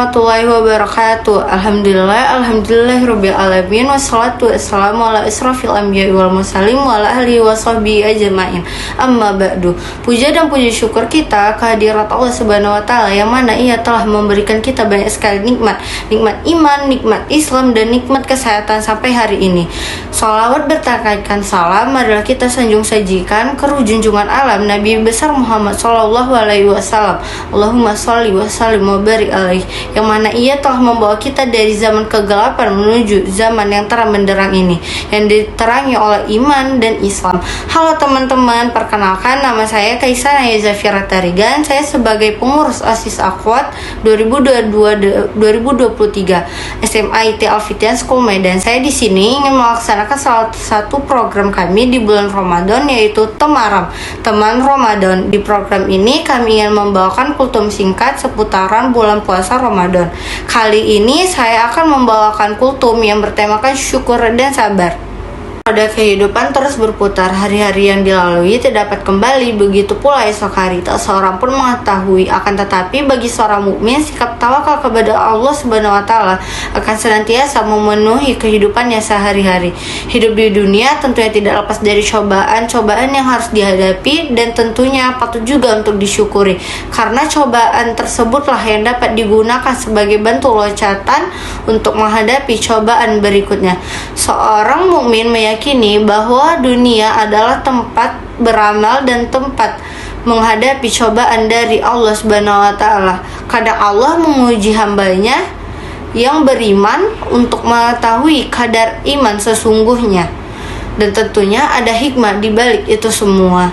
warahmatullahi wabarakatuh. Alhamdulillahirabbil alamin wassalatu wassalamu ala asrofil anbiya'i wal mursalin wa ala alihi washabihi ajmain. Amma ba'du. Puja dan puji syukur kita kehadirat Allah Subhanahu wa taala yang mana Ia telah memberikan kita banyak sekali nikmat iman, nikmat Islam dan nikmat kesehatan sampai hari ini. Shalawat bertakaikan salam adalah kita sanjung sajikan ke junjungan alam Nabi besar Muhammad sallallahu alaihi wasallam. Allahumma sholli wa sallim wa barik alaih, yang mana Ia telah membawa kita dari zaman kegelapan menuju zaman yang terang benderang ini, yang diterangi oleh iman dan Islam. Halo teman-teman, perkenalkan nama saya Kaisar Naya Zafira Tarigan. Saya sebagai pengurus OSIS Akhwat 2022-2023 SMA IT Al-Fitian School Medan. Saya di sini ingin melaksanakan salah satu program kami di bulan Ramadan, yaitu Temaram, Teman Ramadan. Di program ini kami ingin membawakan kultum singkat seputaran bulan puasa Ramadan. Kali ini saya akan membawakan kultum yang bertemakan syukur dan sabar. Roda kehidupan terus berputar, hari-hari yang dilalui tidak dapat kembali, begitu pula esok hari tak seorang pun mengetahui. Akan tetapi bagi seorang mukmin, sikap tawakal kepada Allah Subhanahu wa taala akan senantiasa memenuhi kehidupannya sehari-hari. Hidup di dunia tentunya tidak lepas dari cobaan yang harus dihadapi, dan tentunya patut juga untuk disyukuri, karena cobaan tersebutlah yang dapat digunakan sebagai batu loncatan untuk menghadapi cobaan berikutnya. Seorang mukmin meyakini bahwa dunia adalah tempat beramal dan tempat menghadapi cobaan dari Allah Subhanahu wa taala. Kadang Allah menguji hambanya yang beriman untuk mengetahui kadar iman sesungguhnya, dan tentunya ada hikmah di balik itu semua.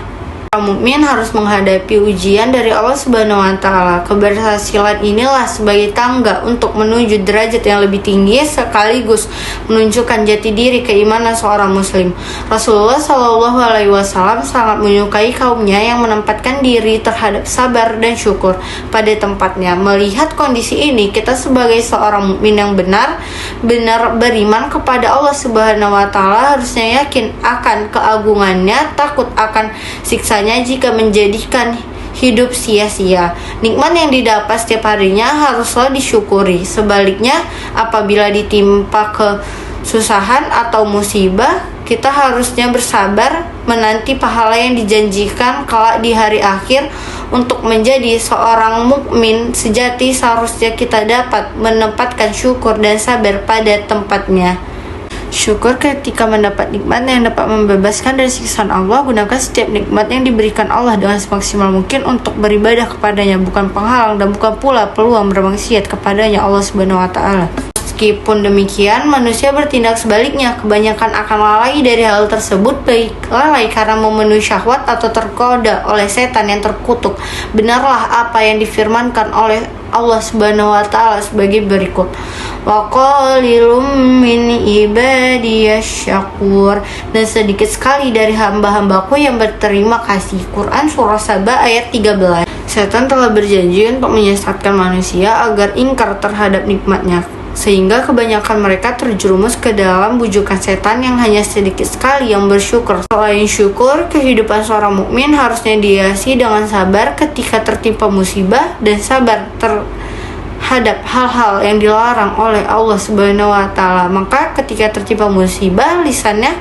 Orang mukmin harus menghadapi ujian dari Allah Subhanahu wa taala. Keberhasilan inilah sebagai tangga untuk menuju derajat yang lebih tinggi, sekaligus menunjukkan jati diri keimanan seorang muslim. Rasulullah Shallallahu alaihi wasallam sangat menyukai kaumnya yang menempatkan diri terhadap sabar dan syukur pada tempatnya. Melihat kondisi ini, kita sebagai seorang mukmin yang benar beriman kepada Allah Subhanahu wa taala harusnya yakin akan keagungannya, takut akan siksa jika menjadikan hidup sia-sia. Nikmat yang didapat setiap harinya haruslah disyukuri. Sebaliknya, apabila ditimpa kesusahan atau musibah, kita harusnya bersabar menanti pahala yang dijanjikan kelak di hari akhir. Untuk menjadi seorang mukmin sejati, seharusnya kita dapat menempatkan syukur dan sabar pada tempatnya. Syukur ketika mendapat nikmat yang dapat membebaskan dari siksaan Allah. Gunakan setiap nikmat yang diberikan Allah dengan semaksimal mungkin untuk beribadah kepadanya, bukan penghalang dan bukan pula peluang bermaksiat kepadanya Allah Subhanahu wa taala. Meskipun demikian, manusia bertindak sebaliknya. Kebanyakan akan lalai dari hal tersebut, baik lalai karena memenuhi syahwat atau tergoda oleh setan yang terkutuk. Benarlah apa yang difirmankan oleh Allah Subhanahu wa taala sebagai berikut. Wa qalilum min ibadiyasy syakur, dan sedikit sekali dari hamba-hambaku yang berterima kasih. Quran surah Saba ayat 13. Setan telah berjanji untuk menyesatkan manusia agar ingkar terhadap nikmatnya, sehingga kebanyakan mereka terjerumus ke dalam bujukan setan yang hanya sedikit sekali yang bersyukur. Selain syukur, kehidupan seorang mukmin harusnya dihiasi dengan sabar ketika tertimpa musibah, dan sabar terhadap hal-hal yang dilarang oleh Allah Subhanahu wa taala. Maka ketika tertimpa musibah, lisannya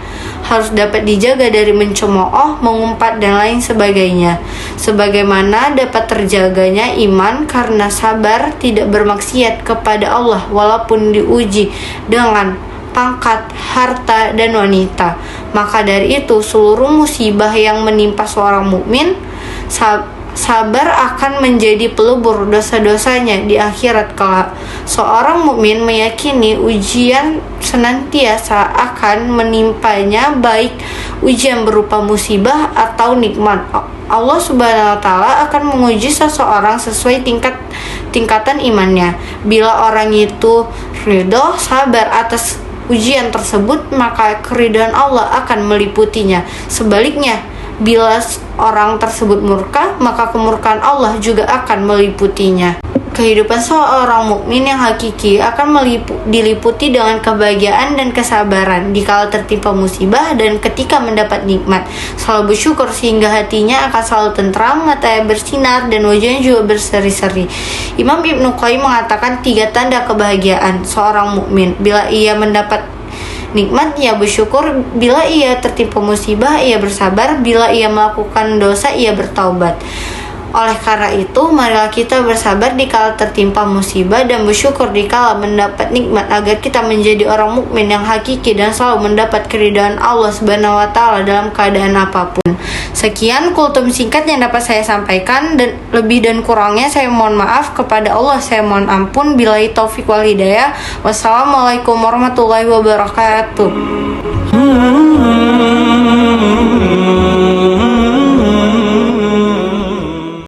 harus dapat dijaga dari mencemooh, mengumpat dan lain sebagainya, sebagaimana dapat terjaganya iman karena sabar tidak bermaksiat kepada Allah walaupun diuji dengan pangkat, harta, dan wanita. Maka dari itu, seluruh musibah yang menimpa seorang mukmin, sabar akan menjadi pelebur dosa-dosanya di akhirat kelak. Seorang mukmin meyakini ujian senantiasa akan menimpanya, baik ujian berupa musibah atau nikmat. Allah Subhanahu wa taala akan menguji seseorang sesuai tingkatan imannya. Bila orang itu ridho, sabar atas ujian tersebut, maka keridhaan Allah akan meliputinya. Sebaliknya, bila orang tersebut murka, maka kemurkaan Allah juga akan meliputinya. Kehidupan seorang mukmin yang hakiki akan diliputi dengan kebahagiaan dan kesabaran dikala tertimpa musibah dan ketika mendapat nikmat. Selalu bersyukur sehingga hatinya akan selalu tentram, matanya bersinar dan wajahnya juga berseri-seri. Imam Ibnu Qayyim mengatakan 3 tanda kebahagiaan seorang mukmin. Bila ia mendapat nikmat, ia bersyukur. Bila ia tertimpa musibah, ia bersabar. Bila ia melakukan dosa, ia bertaubat. Oleh karena itu, marilah kita bersabar dikala tertimpa musibah dan bersyukur dikala mendapat nikmat, agar kita menjadi orang mukmin yang hakiki dan selalu mendapat keridhaan Allah Subhanahu wa taala dalam keadaan apapun. Sekian kultum singkat yang dapat saya sampaikan, dan lebih dan kurangnya saya mohon maaf. Kepada Allah saya mohon ampun. Billahi taufik wal hidayah. Wassalamualaikum warahmatullahi wabarakatuh.